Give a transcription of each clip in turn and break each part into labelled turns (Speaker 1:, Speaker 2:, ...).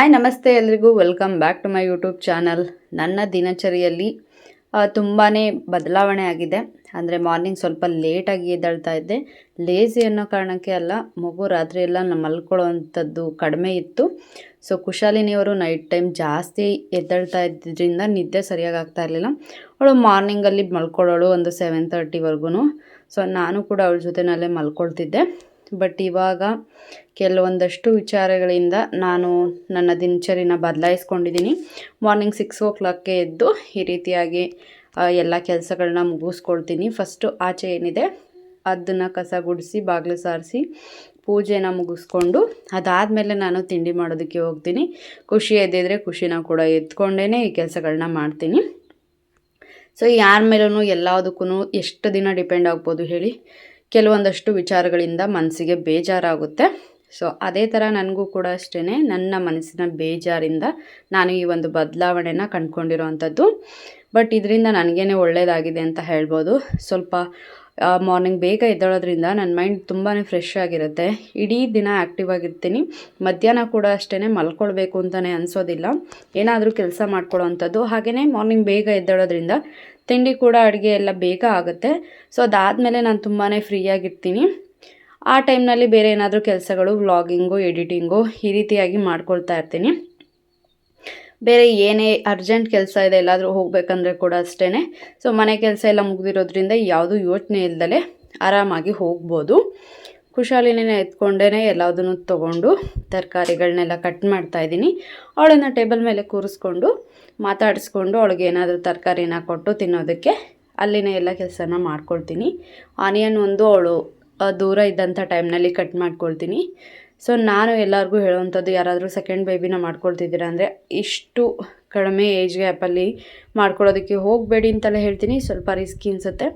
Speaker 1: Hi ನಮಸ್ತೆ ಎಲ್ರಿಗೂ welcome back to my YouTube channel. ನನ್ನ ದಿನಚರಿಯಲ್ಲಿ ತುಂಬಾ ಬದಲಾವಣೆ ಆಗಿದೆ. ಅಂದರೆ ಮಾರ್ನಿಂಗ್ ಸ್ವಲ್ಪ ಲೇಟಾಗಿ ಎದ್ದೇಳ್ತಾ ಇದ್ದೆ. ಲೇಸಿ ಅನ್ನೋ ಕಾರಣಕ್ಕೆ ಅಲ್ಲ, ಮಗು ರಾತ್ರಿ ಎಲ್ಲ ಮಲ್ಕೊಳ್ಳೋವಂಥದ್ದು ಕಡಿಮೆ ಇತ್ತು. ಸೊ ಕುಶಾಲಿನಿಯವರು ನೈಟ್ ಟೈಮ್ ಜಾಸ್ತಿ ಎದ್ದೇಳ್ತಾ ಇದ್ದಿದ್ದರಿಂದ ನಿದ್ದೆ ಸರಿಯಾಗಿ ಆಗ್ತಾ ಇರಲಿಲ್ಲ. ಅವಳು ಮಾರ್ನಿಂಗಲ್ಲಿ ಮಲ್ಕೊಳ್ಳೋಳು ಒಂದು 7:30ವರೆಗೂ. ಸೊ ನಾನು ಕೂಡ ಅವಳ ಜೊತೆಯಲ್ಲೇ ಮಲ್ಕೊಳ್ತಿದ್ದೆ. ಬಟ್ ಇವಾಗ ಕೆಲವೊಂದಷ್ಟು ವಿಚಾರಗಳಿಂದ ನಾನು ನನ್ನ ದಿನಚರಿನ ಬದಲಾಯಿಸ್ಕೊಂಡಿದ್ದೀನಿ. ಮಾರ್ನಿಂಗ್ 6 o'clockಗೆ ಎದ್ದು ಈ ರೀತಿಯಾಗಿ ಎಲ್ಲ ಕೆಲಸಗಳನ್ನ ಮುಗಿಸ್ಕೊಳ್ತೀನಿ. ಫಸ್ಟು ಆಚೆ ಏನಿದೆ ಅದನ್ನು ಕಸ ಗುಡಿಸಿ ಬಾಗಿಲು ಸಾರಿಸಿ ಪೂಜೆನ ಮುಗಿಸ್ಕೊಂಡು ಅದಾದಮೇಲೆ ನಾನು ತಿಂಡಿ ಮಾಡೋದಕ್ಕೆ ಹೋಗ್ತೀನಿ. ಖುಷಿ ಎದ್ದಿದ್ರೆ ಖುಷಿನ ಕೂಡ ಎತ್ಕೊಂಡೇ ಈ ಕೆಲಸಗಳನ್ನ ಮಾಡ್ತೀನಿ. ಸೊ ಯಾರ ಮೇಲೂ ಎಲ್ಲದಕ್ಕೂ ಎಷ್ಟು ದಿನ ಡಿಪೆಂಡ್ ಆಗ್ಬೋದು ಹೇಳಿ. ಕೆಲವೊಂದಷ್ಟು ವಿಚಾರಗಳಿಂದ ಮನಸ್ಸಿಗೆ ಬೇಜಾರಾಗುತ್ತೆ. ಸೊ ಅದೇ ಥರ ನನಗೂ ಕೂಡ ಅಷ್ಟೇ, ನನ್ನ ಮನಸ್ಸಿನ ಬೇಜಾರಿಂದ ನಾನು ಈ ಒಂದು ಬದಲಾವಣೆನ ಕಂಡುಕೊಂಡಿರೋ ಅಂಥದ್ದು. ಬಟ್ ಇದರಿಂದ ನನಗೇನೆ ಒಳ್ಳೆಯದಾಗಿದೆ ಅಂತ ಹೇಳ್ಬೋದು. ಸ್ವಲ್ಪ ಮಾರ್ನಿಂಗ್ ಬೇಗ ಎದ್ದೇಳೋದ್ರಿಂದ ನನ್ನ ಮೈಂಡ್ ತುಂಬಾ ಫ್ರೆಶ್ ಆಗಿರುತ್ತೆ. ಇಡೀ ದಿನ ಆ್ಯಕ್ಟಿವ್ ಆಗಿರ್ತೀನಿ. ಮಧ್ಯಾಹ್ನ ಕೂಡ ಅಷ್ಟೇ ಮಲ್ಕೊಳ್ಬೇಕು ಅಂತಲೇ ಅನಿಸೋದಿಲ್ಲ, ಏನಾದರೂ ಕೆಲಸ ಮಾಡ್ಕೊಳ್ಳೋ ಅಂಥದ್ದು. ಹಾಗೆಯೇ ಮಾರ್ನಿಂಗ್ ಬೇಗ ಎದ್ದೇಳೋದ್ರಿಂದ ತಿಂಡಿ ಕೂಡ ಅಡುಗೆ ಎಲ್ಲ ಬೇಗ ಆಗುತ್ತೆ. ಸೊ ಅದಾದಮೇಲೆ ನಾನು ತುಂಬಾ ಫ್ರೀಯಾಗಿರ್ತೀನಿ. ಆ ಟೈಮ್ನಲ್ಲಿ ಬೇರೆ ಏನಾದರೂ ಕೆಲಸಗಳು, ವ್ಲಾಗಿಂಗು, ಎಡಿಟಿಂಗು ಈ ರೀತಿಯಾಗಿ ಮಾಡ್ಕೊಳ್ತಾ ಇರ್ತೀನಿ. ಬೇರೆ ಏನೇ ಅರ್ಜೆಂಟ್ ಕೆಲಸ ಇದೆ ಎಲ್ಲಾದರೂ ಹೋಗಬೇಕಂದ್ರೆ ಕೂಡ ಅಷ್ಟೇ. ಸೊ ಮನೆ ಕೆಲಸ ಎಲ್ಲ ಮುಗಿದಿರೋದ್ರಿಂದ ಯಾವುದೂ ಯೋಚನೆ ಇಲ್ದಲೆ ಆರಾಮಾಗಿ ಹೋಗ್ಬೋದು. ಕುಶಾಲಿನ ಎತ್ಕೊಂಡೇ ಎಲ್ಲದನ್ನು ತೊಗೊಂಡು ತರಕಾರಿಗಳನ್ನೆಲ್ಲ ಕಟ್ ಮಾಡ್ತಾಯಿದ್ದೀನಿ. ಅವಳನ್ನು ಟೇಬಲ್ ಮೇಲೆ ಕೂರಿಸ್ಕೊಂಡು ಮಾತಾಡಿಸ್ಕೊಂಡು ಅವಳಿಗೆ ಏನಾದರೂ ತರಕಾರಿನ ಕೊಟ್ಟು ತಿನ್ನೋದಕ್ಕೆ ಅಲ್ಲಿನೇ ಎಲ್ಲ ಕೆಲಸನ ಮಾಡ್ಕೊಳ್ತೀನಿ. ಆನಿಯನ್ ಒಂದು ಅವಳು ದೂರ ಇದ್ದಂಥ ಟೈಮ್ನಲ್ಲಿ ಕಟ್ ಮಾಡ್ಕೊಳ್ತೀನಿ. ಸೊ ನಾನು ಎಲ್ಲರಿಗೂ ಹೇಳುವಂಥದ್ದು, ಯಾರಾದರೂ ಸೆಕೆಂಡ್ ಬೇಬಿನ ಮಾಡ್ಕೊಳ್ತಿದ್ದೀರಾ ಅಂದರೆ ಇಷ್ಟು ಕಡಿಮೆ ಏಜ್ ಗ್ಯಾಪಲ್ಲಿ ಮಾಡ್ಕೊಳ್ಳೋದಕ್ಕೆ ಹೋಗಬೇಡಿ ಅಂತಲೇ ಹೇಳ್ತೀನಿ. ಸ್ವಲ್ಪ ರಿಸ್ಕಿ ಅನಿಸುತ್ತೆ.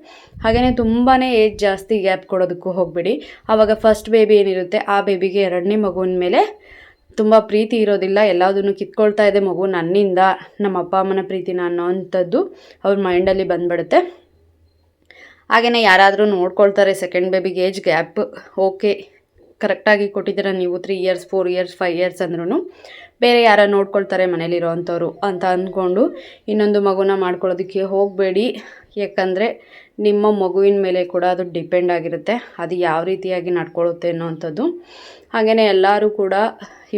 Speaker 1: ಹಾಗೆಯೇ ತುಂಬಾ ಏಜ್ ಜಾಸ್ತಿ ಗ್ಯಾಪ್ ಕೊಡೋದಕ್ಕೂ ಹೋಗಬೇಡಿ. ಆವಾಗ ಫಸ್ಟ್ ಬೇಬಿ ಏನಿರುತ್ತೆ ಆ ಬೇಬಿಗೆ ಎರಡನೇ ಮಗುವಿನ ಮೇಲೆ ತುಂಬ ಪ್ರೀತಿ ಇರೋದಿಲ್ಲ. ಎಲ್ಲದನ್ನು ಕಿತ್ಕೊಳ್ತಾ ಇದೆ ಮಗು ನನ್ನಿಂದ, ನಮ್ಮ ಅಪ್ಪ ಅಮ್ಮನ ಪ್ರೀತಿನ ಅನ್ನೋವಂಥದ್ದು ಅವ್ರ ಮೈಂಡಲ್ಲಿ ಬಂದುಬಿಡುತ್ತೆ. ಹಾಗೆಯೇ ಯಾರಾದರೂ ನೋಡ್ಕೊಳ್ತಾರೆ ಸೆಕೆಂಡ್ ಬೇಬಿಗೆ ಏಜ್ ಗ್ಯಾಪ್ ಓಕೆ ಕರೆಕ್ಟಾಗಿ ಕೊಟ್ಟಿದ್ದೀರ ನೀವು 3 years 4 years 5 years ಅಂದ್ರೂ ಬೇರೆ ಯಾರು ನೋಡ್ಕೊಳ್ತಾರೆ ಮನೇಲಿರೋ ಅಂಥವ್ರು ಅಂತ ಅಂದ್ಕೊಂಡು ಇನ್ನೊಂದು ಮಗುನ ಮಾಡ್ಕೊಳ್ಳೋದಕ್ಕೆ ಹೋಗಬೇಡಿ. ಯಾಕಂದರೆ ನಿಮ್ಮ ಮಗುವಿನ ಮೇಲೆ ಕೂಡ ಅದು ಡಿಪೆಂಡ್ ಆಗಿರುತ್ತೆ, ಅದು ಯಾವ ರೀತಿಯಾಗಿ ನಡ್ಕೊಳ್ಳುತ್ತೆ ಅನ್ನೋವಂಥದ್ದು. ಹಾಗೆಯೇ ಎಲ್ಲರೂ ಕೂಡ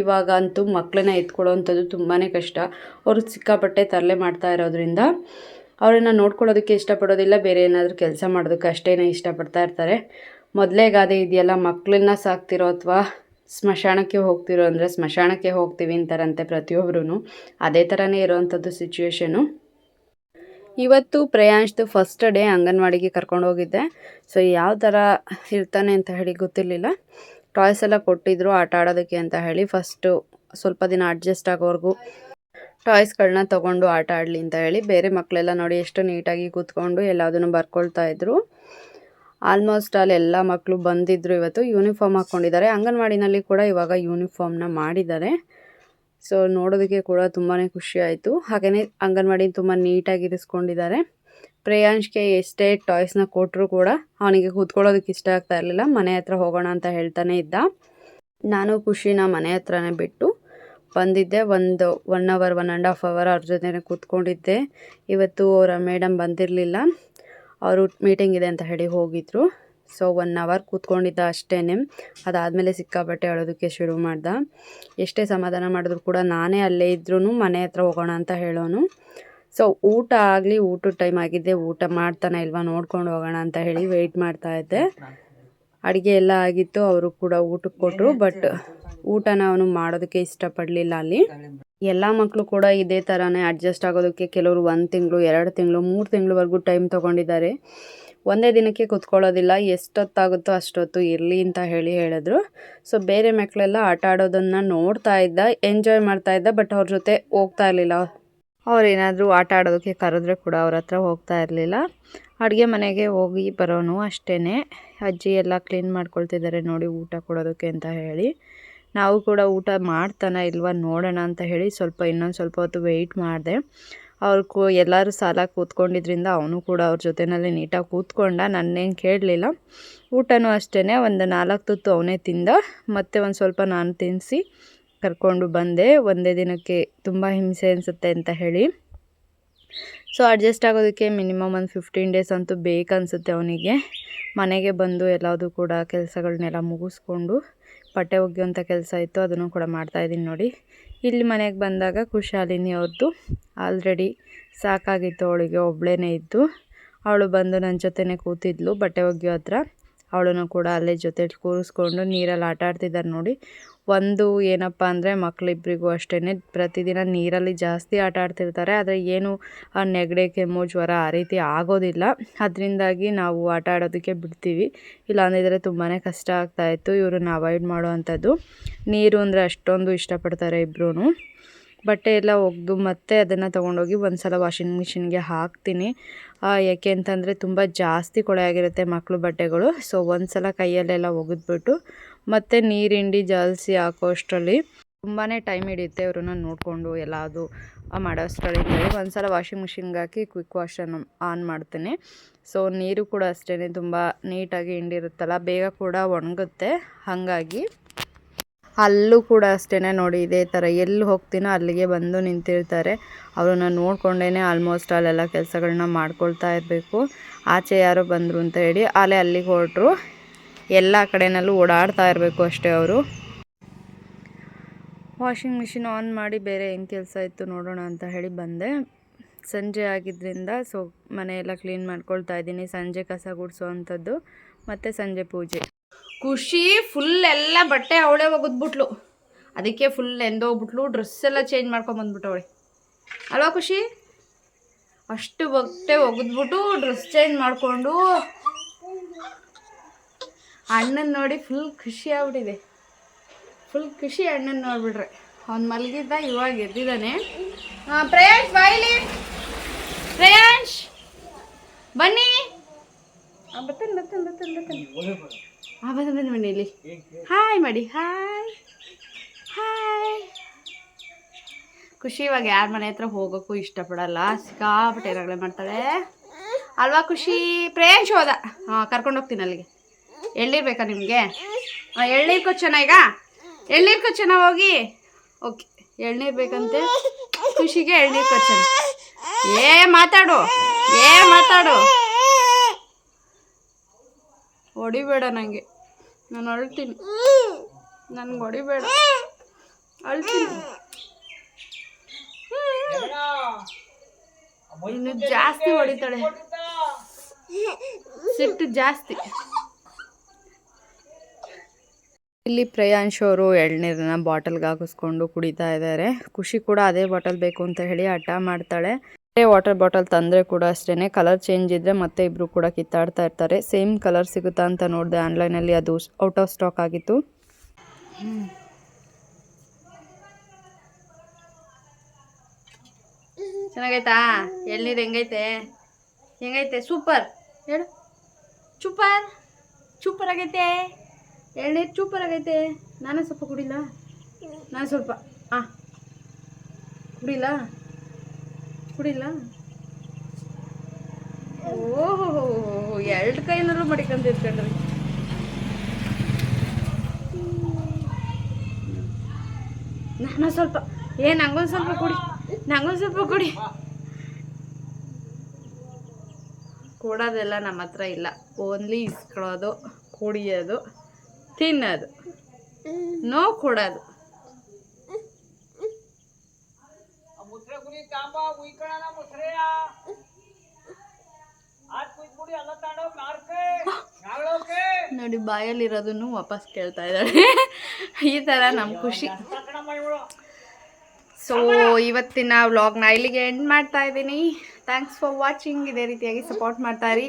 Speaker 1: ಇವಾಗ ಅಂತೂ ಮಕ್ಕಳನ್ನ ಎತ್ಕೊಳ್ಳೋವಂಥದ್ದು ತುಂಬಾ ಕಷ್ಟ. ಅವರು ಸಿಕ್ಕಾಪಟ್ಟೆ ತರಲೆ ಮಾಡ್ತಾ ಇರೋದ್ರಿಂದ ಅವರನ್ನು ನೋಡ್ಕೊಳ್ಳೋದಕ್ಕೆ ಇಷ್ಟಪಡೋದಿಲ್ಲ, ಬೇರೆ ಏನಾದರೂ ಕೆಲಸ ಮಾಡೋದಕ್ಕೆ ಅಷ್ಟೇ ಇಷ್ಟಪಡ್ತಾ ಇರ್ತಾರೆ. ಮೊದಲೇ ಗಾದೆ ಇದೆಯಲ್ಲ, ಮಕ್ಕಳನ್ನ ಸಾಕ್ತಿರೋ ಅಥವಾ ಸ್ಮಶಾನಕ್ಕೆ ಹೋಗ್ತಿರೋ ಅಂದರೆ ಸ್ಮಶಾನಕ್ಕೆ ಹೋಗ್ತೀವಿ ಅಂತಾರಂತೆ ಪ್ರತಿಯೊಬ್ಬರೂ. ಅದೇ ಥರನೇ ಇರೋವಂಥದ್ದು ಸಿಚುವೇಶನು. ಇವತ್ತು ಪ್ರೇಯಾಂಶ್ದು ಫಸ್ಟ್ ಡೇ ಅಂಗನವಾಡಿಗೆ ಕರ್ಕೊಂಡು ಹೋಗಿದ್ದೆ. ಸೊ ಯಾವ ಥರ ಇರ್ತಾನೆ ಅಂತ ಹೇಳಿ ಗೊತ್ತಿರಲಿಲ್ಲ. ಟಾಯ್ಸ್ ಎಲ್ಲ ಕೊಟ್ಟಿದ್ರು ಆಟ ಆಡೋದಕ್ಕೆ ಅಂತ ಹೇಳಿ. ಫಸ್ಟು ಸ್ವಲ್ಪ ದಿನ ಅಡ್ಜಸ್ಟ್ ಆಗೋವರೆಗೂ ಟಾಯ್ಸ್ಗಳನ್ನ ತೊಗೊಂಡು ಆಟ ಆಡಲಿ ಅಂತ ಹೇಳಿ. ಬೇರೆ ಮಕ್ಕಳೆಲ್ಲ ನೋಡಿ ಎಷ್ಟು ನೀಟಾಗಿ ಕೂತ್ಕೊಂಡು ಎಲ್ಲದನ್ನು ಬರ್ಕೊಳ್ತಾ ಇದ್ರು. ಆಲ್ಮೋಸ್ಟ್ ಅಲ್ಲಿ ಎಲ್ಲ ಮಕ್ಕಳು ಬಂದಿದ್ದರು. ಇವತ್ತು ಯೂನಿಫಾರ್ಮ್ ಹಾಕ್ಕೊಂಡಿದ್ದಾರೆ. ಅಂಗನವಾಡಿನಲ್ಲಿ ಕೂಡ ಇವಾಗ ಯೂನಿಫಾರ್ಮ್ನ ಮಾಡಿದ್ದಾರೆ. ಸೊ ನೋಡೋದಕ್ಕೆ ಕೂಡ ತುಂಬಾ ಖುಷಿ ಆಯಿತು. ಹಾಗೆಯೇ ಅಂಗನವಾಡಿ ತುಂಬ ನೀಟಾಗಿ ಇರಿಸ್ಕೊಂಡಿದ್ದಾರೆ. ಪ್ರೇಯಾಂಶ್ಗೆ ಎಷ್ಟೇ ಟಾಯ್ಸ್ನ ಕೊಟ್ಟರು ಕೂಡ ಅವನಿಗೆ ಕೂತ್ಕೊಳ್ಳೋದಕ್ಕೆ ಇಷ್ಟ ಆಗ್ತಾ ಇರಲಿಲ್ಲ. ಮನೆ ಹತ್ರ ಹೋಗೋಣ ಅಂತ ಹೇಳ್ತಾನೆ ಇದ್ದ. ನಾನು ಖುಷಿನ ಮನೆ ಹತ್ರನೇ ಬಿಟ್ಟು ಬಂದಿದ್ದೆ. 1 hour 1.5 hour ಅವ್ರ ಜೊತೆ ಕೂತ್ಕೊಂಡಿದ್ದೆ. ಇವತ್ತು ಅವರ ಮೇಡಮ್ ಬಂದಿರಲಿಲ್ಲ, ಅವರು ಮೀಟಿಂಗ್ ಇದೆ ಅಂತ ಹೇಳಿ ಹೋಗಿದ್ರು. ಸೊ 1 hour ಕೂತ್ಕೊಂಡಿದ್ದ ಅಷ್ಟೇ. ಅದಾದಮೇಲೆ ಸಿಕ್ಕಾಬಟ್ಟೆ ಅಳೋದಕ್ಕೆ ಶುರು ಮಾಡ್ದ. ಎಷ್ಟೇ ಸಮಾಧಾನ ಮಾಡಿದ್ರು ಕೂಡ ನಾನೇ ಅಲ್ಲೇ ಇದ್ರೂ ಮನೆ ಹತ್ರ ಹೋಗೋಣ ಅಂತ ಹೇಳೋನು. ಸೊ ಊಟ ಆಗಲಿ, ಊಟದ ಟೈಮ್ ಆಗಿದ್ದೆ, ಊಟ ಮಾಡ್ತಾನೆ ಇಲ್ವಾ ನೋಡ್ಕೊಂಡು ಹೋಗೋಣ ಅಂತ ಹೇಳಿ ವೆಯ್ಟ್ ಮಾಡ್ತಾಯಿದ್ದೆ. ಅಡುಗೆ ಎಲ್ಲ ಆಗಿತ್ತು, ಅವರು ಕೂಡ ಊಟಕ್ಕೆ ಕೊಟ್ಟರು. ಬಟ್ ಊಟನ ಅವನು ಮಾಡೋದಕ್ಕೆ ಇಷ್ಟಪಡಲಿಲ್ಲ. ಅಲ್ಲಿ ಎಲ್ಲ ಮಕ್ಕಳು ಕೂಡ ಇದೇ ಥರನೇ ಅಡ್ಜಸ್ಟ್ ಆಗೋದಕ್ಕೆ ಕೆಲವರು 1 ತಿಂಗಳು 2 ತಿಂಗಳು 3 ತಿಂಗಳವರೆಗೂ ಟೈಮ್ ತೊಗೊಂಡಿದ್ದಾರೆ. ಒಂದೇ ದಿನಕ್ಕೆ ಕೂತ್ಕೊಳ್ಳೋದಿಲ್ಲ, ಎಷ್ಟೊತ್ತಾಗುತ್ತೋ ಅಷ್ಟೊತ್ತು ಇರಲಿ ಅಂತ ಹೇಳಿದ್ರು. ಸೊ ಬೇರೆ ಮಕ್ಕಳೆಲ್ಲ ಆಟ ಆಡೋದನ್ನು ನೋಡ್ತಾ ಇದ್ದ, ಎಂಜಾಯ್ ಮಾಡ್ತಾ ಇದ್ದ. ಬಟ್ ಅವ್ರ ಜೊತೆ ಹೋಗ್ತಾ ಇರಲಿಲ್ಲ. ಅವ್ರೇನಾದರೂ ಆಟ ಆಡೋದಕ್ಕೆ ಕರೆದ್ರೆ ಕೂಡ ಅವ್ರ ಹತ್ರ ಹೋಗ್ತಾ ಇರಲಿಲ್ಲ. ಅಡುಗೆ ಮನೆಗೆ ಹೋಗಿ ಬರೋನು ಅಷ್ಟೇ. ಅಜ್ಜಿ ಎಲ್ಲ ಕ್ಲೀನ್ ಮಾಡ್ಕೊಳ್ತಿದ್ದಾರೆ ನೋಡಿ ಊಟ ಕೊಡೋದಕ್ಕೆ ಅಂತ ಹೇಳಿ. ನಾವು ಕೂಡ ಊಟ ಮಾಡ್ತಾನೆ ಇಲ್ವಾ ನೋಡೋಣ ಅಂತ ಹೇಳಿ ಇನ್ನೊಂದು ಸ್ವಲ್ಪ ಹೊತ್ತು ವೆಯ್ಟ್ ಮಾಡಿದೆ. ಅವ್ರು ಎಲ್ಲರೂ ಸಾಲಾಗಿ ಕೂತ್ಕೊಂಡಿದ್ರಿಂದ ಅವನು ಕೂಡ ಅವ್ರ ಜೊತೆಯಲ್ಲಿ ನೀಟಾಗಿ ಕೂತ್ಕೊಂಡ. ನನ್ನೇನು ಕೇಳಲಿಲ್ಲ. ಊಟನೂ ಅಷ್ಟೇ, ಒಂದು 4 ತುತ್ತು ಅವನೇ ತಿಂದ. ಮತ್ತು ಒಂದು ಸ್ವಲ್ಪ ನಾನು ತಿನ್ನಿಸಿ ಕರ್ಕೊಂಡು ಬಂದೆ ಒಂದೇ ದಿನಕ್ಕೆ. ತುಂಬ ಹಿಂಸೆ ಅನಿಸುತ್ತೆ ಅಂತ ಹೇಳಿ. ಸೊ ಅಡ್ಜಸ್ಟ್ ಆಗೋದಕ್ಕೆ ಮಿನಿಮಮ್ ಒಂದು 15 ಡೇಸ್ ಅಂತೂ ಬೇಕನ್ಸುತ್ತೆ ಅವನಿಗೆ. ಮನೆಗೆ ಬಂದು ಎಲ್ಲದೂ ಕೂಡ ಕೆಲಸಗಳನ್ನೆಲ್ಲ ಮುಗಿಸ್ಕೊಂಡು ಬಟ್ಟೆ ಒಗೆಯುವಂಥ ಕೆಲಸ ಇತ್ತು, ಅದನ್ನು ಕೂಡ ಮಾಡ್ತಾಯಿದ್ದೀನಿ ನೋಡಿ. ಇಲ್ಲಿ ಮನೆಗೆ ಬಂದಾಗ ಖುಷಾಲಿನಿ ಅವ್ರದ್ದು ಆಲ್ರೆಡಿ ಸಾಕಾಗಿತ್ತು, ಅವಳಿಗೆ ಒಬ್ಬಳೇ ಇದ್ದು. ಅವಳು ಬಂದು ನನ್ನ ಜೊತೆನೇ ಕೂತಿದ್ಲು ಬಟ್ಟೆ ಒಗೆಯೋ ಹತ್ರ. ಅವಳನ್ನು ಕೂಡ ಅಲ್ಲೇ ಜೊತೆ ಕೂರಿಸ್ಕೊಂಡು ನೀರಲ್ಲಿ ಆಟ ಆಡ್ತಿದ್ದಾರೆ ನೋಡಿ. ಒಂದು ಏನಪ್ಪ ಅಂದರೆ ಮಕ್ಕಳಿಬ್ಬರಿಗೂ ಅಷ್ಟೇ ಪ್ರತಿದಿನ ನೀರಲ್ಲಿ ಜಾಸ್ತಿ ಆಟ ಆಡ್ತಿರ್ತಾರೆ. ಆದರೆ ಏನು ನೆಗಡಿ ಕೆಮ್ಮು ಜ್ವರ ಆ ರೀತಿ ಆಗೋದಿಲ್ಲ. ಅದರಿಂದಾಗಿ ನಾವು ಆಟ ಆಡೋದಕ್ಕೆ ಬಿಡ್ತೀವಿ. ಇಲ್ಲಾಂದಿದ್ರೆ ತುಂಬಾ ಕಷ್ಟ ಆಗ್ತಾಯಿತ್ತು ಇವ್ರನ್ನ ಅವಾಯ್ಡ್ ಮಾಡುವಂಥದ್ದು. ನೀರು ಅಂದರೆ ಅಷ್ಟೊಂದು ಇಷ್ಟಪಡ್ತಾರೆ ಇಬ್ಬರೂ. ಬಟ್ಟೆ ಎಲ್ಲ ಒಗೆದು ಮತ್ತೆ ಅದನ್ನು ತೊಗೊಂಡೋಗಿ ಒಂದು ಸಲ ವಾಷಿಂಗ್ ಮಿಷಿನ್ಗೆ ಹಾಕ್ತೀನಿ. ಯಾಕೆ ಅಂತಂದರೆ ತುಂಬ ಜಾಸ್ತಿ ಕೊಳೆ ಆಗಿರುತ್ತೆ ಮಕ್ಕಳು ಬಟ್ಟೆಗಳು. ಸೊ ಒಂದು ಸಲ ಕೈಯಲ್ಲೆಲ್ಲ ಒಗೆದ್ಬಿಟ್ಟು ಮತ್ತು ನೀರಿಂಡಿ ಜಾಲಿಸಿ ಹಾಕೋ ಅಷ್ಟರಲ್ಲಿ ತುಂಬಾ ಟೈಮ್ ಹಿಡಿಯುತ್ತೆ ಇವ್ರನ್ನ ನೋಡಿಕೊಂಡು ಎಲ್ಲದು ಮಾಡೋ ಅಷ್ಟರಲ್ಲಿ. ಒಂದು ಸಲ ವಾಷಿಂಗ್ ಮಿಷಿನ್ಗೆ ಹಾಕಿ ಕ್ವಿಕ್ ವಾಶನ್ನು ಆನ್ ಮಾಡ್ತೀನಿ. ಸೊ ನೀರು ಕೂಡ ಅಷ್ಟೇ ತುಂಬ ನೀಟಾಗಿ ಹಿಂಡಿರುತ್ತಲ್ಲ, ಬೇಗ ಕೂಡ ಒಣಗುತ್ತೆ. ಹಾಗಾಗಿ ಅಲ್ಲೂ ಕೂಡ ಅಷ್ಟೇ ನೋಡಿ, ಇದೇ ಥರ ಎಲ್ಲಿ ಹೋಗ್ತೀನೋ ಅಲ್ಲಿಗೆ ಬಂದು ನಿಂತಿರ್ತಾರೆ. ಅವ್ರನ್ನ ನೋಡಿಕೊಂಡೇ ಆಲ್ಮೋಸ್ಟ್ ಅಲ್ಲೆಲ್ಲ ಕೆಲಸಗಳನ್ನ ಮಾಡ್ಕೊಳ್ತಾ ಇರಬೇಕು. ಆಚೆ ಯಾರೋ ಬಂದರು ಅಂತ ಹೇಳಿ ಅಲ್ಲಿಗೆ ಹೊರಟರು. ಎಲ್ಲ ಕಡೆಯಲ್ಲೂ ಓಡಾಡ್ತಾ ಇರಬೇಕು ಅಷ್ಟೇ ಅವರು. ವಾಷಿಂಗ್ ಮಿಷಿನ್ ಆನ್ ಮಾಡಿ ಬೇರೆ ಏನು ಕೆಲಸ ಇತ್ತು ನೋಡೋಣ ಅಂತ ಹೇಳಿ ಬಂದೆ. ಸಂಜೆ ಆಗಿದ್ದರಿಂದ ಸೊ ಮನೆಯೆಲ್ಲ ಕ್ಲೀನ್ ಮಾಡ್ಕೊಳ್ತಾ ಇದ್ದೀನಿ. ಸಂಜೆ ಕಸ ಗುಡಿಸೋ ಅಂಥದ್ದು ಮತ್ತು ಸಂಜೆ ಪೂಜೆ. ಖುಷಿ ಫುಲ್ ಎಲ್ಲ ಬಟ್ಟೆ ಅವಳೇ ಒಗೆದ್ಬಿಟ್ಲು, ಅದಕ್ಕೆ ಫುಲ್ ಎಂದೋಗ್ಬಿಟ್ಲು. ಡ್ರೆಸ್ ಎಲ್ಲ ಚೇಂಜ್ ಮಾಡ್ಕೊಂಬಂದ್ಬಿಟ್ಟು ಅವಳೆ ಅಲ್ವಾ ಖುಷಿ? ಅಷ್ಟು ಬಟ್ಟೆ ಒಗೆದ್ಬಿಟ್ಟು ಡ್ರೆಸ್ ಚೇಂಜ್ ಮಾಡಿಕೊಂಡು ಅಣ್ಣನ ನೋಡಿ ಫುಲ್ ಖುಷಿ ಆಗ್ಬಿಟ್ಟಿದೆ. ಫುಲ್ ಖುಷಿ ಅಣ್ಣನ ನೋಡ್ಬಿಟ್ರೆ. ಅವ್ನು ಮಲಗಿದ್ದ, ಇವಾಗ ಎದ್ದಿದ್ದಾನೆ. ಪ್ರೇಯಾಂಶ್ ಬಾಯಿಲಿ, ಪ್ರೇಯಾಂಶ್ ಬನ್ನಿ. ಬತ್ತನ್ ಬನ್ನಿ ಇಲ್ಲಿ. ಹಾಯ್ ಮಾಡಿ, ಹಾಯ್ ಹಾಯ್. ಖುಷಿ ಇವಾಗ ಯಾರ ಮನೆ ಹತ್ರ ಹೋಗೋಕ್ಕೂ ಇಷ್ಟಪಡಲ್ಲ, ಸಿಕ್ಕಾಪಟ್ಟೆ ರಗಳೆ ಮಾಡ್ತಾಳೆ ಅಲ್ವಾ ಖುಷಿ? ಪ್ರೇಯಾಂಶ್ ಹೋದ, ಕರ್ಕೊಂಡು ಹೋಗ್ತೀನಿ ಅಲ್ಲಿಗೆ. ಎಳ್ನೀರು ಬೇಕಾ ನಿಮಗೆ? ಎಳ್ನೀರು ಕೊಚ್ಚನ, ಈಗ ಎಳ್ನೀರು ಕೊಚ್ಚನ ಹೋಗಿ. ಓಕೆ, ಎಳ್ನೀರು ಬೇಕಂತೆ ಖುಷಿಗೆ, ಎಳ್ನೀರು ಕೊಚ್ಚನ. ಮಾತಾಡು ಹೊಡಿಬೇಡ ನನಗೆ, ನಾನು ಅಳ್ತೀನಿ. ನನಗೆ ಹೊಡಿಬೇಡ, ಅಳ್ತೀನಿ. ಇನ್ನು ಜಾಸ್ತಿ ಹೊಡಿತಾಳೆ, ಸಿಟ್ಟು ಜಾಸ್ತಿ. ಇಲ್ಲಿ ಪ್ರೇಯಾಂಶ್ ಅವರು ಎಳ್ನೀರನ್ನ ಬಾಟಲ್ಗೆ ಹಾಕಿಸ್ಕೊಂಡು ಕುಡಿತಾ ಇದ್ದಾರೆ. ಖುಷಿ ಕೂಡ ಅದೇ ಬಾಟಲ್ ಬೇಕು ಅಂತ ಹೇಳಿ ಹಠ ಮಾಡ್ತಾಳೆ. ವಾಟರ್ ಬಾಟಲ್ ತಂದರೆ ಕೂಡ ಅಷ್ಟೇ ಕಲರ್ ಚೇಂಜ್ ಇದ್ದರೆ ಮತ್ತೆ ಇಬ್ಬರು ಕೂಡ ಕಿತ್ತಾಡ್ತಾ ಇರ್ತಾರೆ. ಸೇಮ್ ಕಲರ್ ಸಿಗುತ್ತಾ ಅಂತ ನೋಡಿದೆ ಆನ್ಲೈನಲ್ಲಿ, ಅದು ಔಟ್ ಆಫ್ ಸ್ಟಾಕ್ ಆಗಿತ್ತು. ಚೆನ್ನಾಗೈತಾ ಎಳ್ನೀರು? ಹೆಂಗೈತೆ? ಸೂಪರ್ ಹೇಳು. ಸೂಪರ್ ಆಗೈತೆ ಎಳ್ನೀರು, ಸೂಪರ್ ಆಗೈತೆ. ನಾನೇ ಸ್ವಲ್ಪ ಕುಡಿಲ್ಲ, ನಾನು ಸ್ವಲ್ಪ ಕುಡಿಲ್ಲ. ಓಹೋ, 2 ಕೈನಲ್ಲೂ ಮಡಿಕೊಂತಿರ್ಕೊಂಡ್ರಿ. ನಾನು ಸ್ವಲ್ಪ ನಂಗೊಂದು ಸ್ವಲ್ಪ ಕುಡಿ. ಕೊಡೋದೆಲ್ಲ ನಮ್ಮ ಹತ್ರ ಇಲ್ಲ, ಓನ್ಲಿ ಇಸ್ಕೊಳ್ಳೋದು, ಕುಡಿಯೋದು, ತಿನ್ನೋದು, ನೋ ಕೊಡೋದು. ನೋಡಿ, ಬಾಯಲ್ಲಿರೋದನ್ನು ವಾಪಸ್ ಕೇಳ್ತಾ ಇದ್ದಾಳೆ. ಈ ಥರ ನಮ್ಮ ಖುಷಿ. ಸೊ ಇವತ್ತಿನ ವ್ಲಾಗ್ನ ಇಲ್ಲಿಗೆ ಎಂಡ್ ಮಾಡ್ತಾ ಇದ್ದೀನಿ. Thanks for watching. ಇದೇ ರೀತಿಯಾಗಿ ಸಪೋರ್ಟ್ ಮಾಡ್ತಾ ಇರಿ.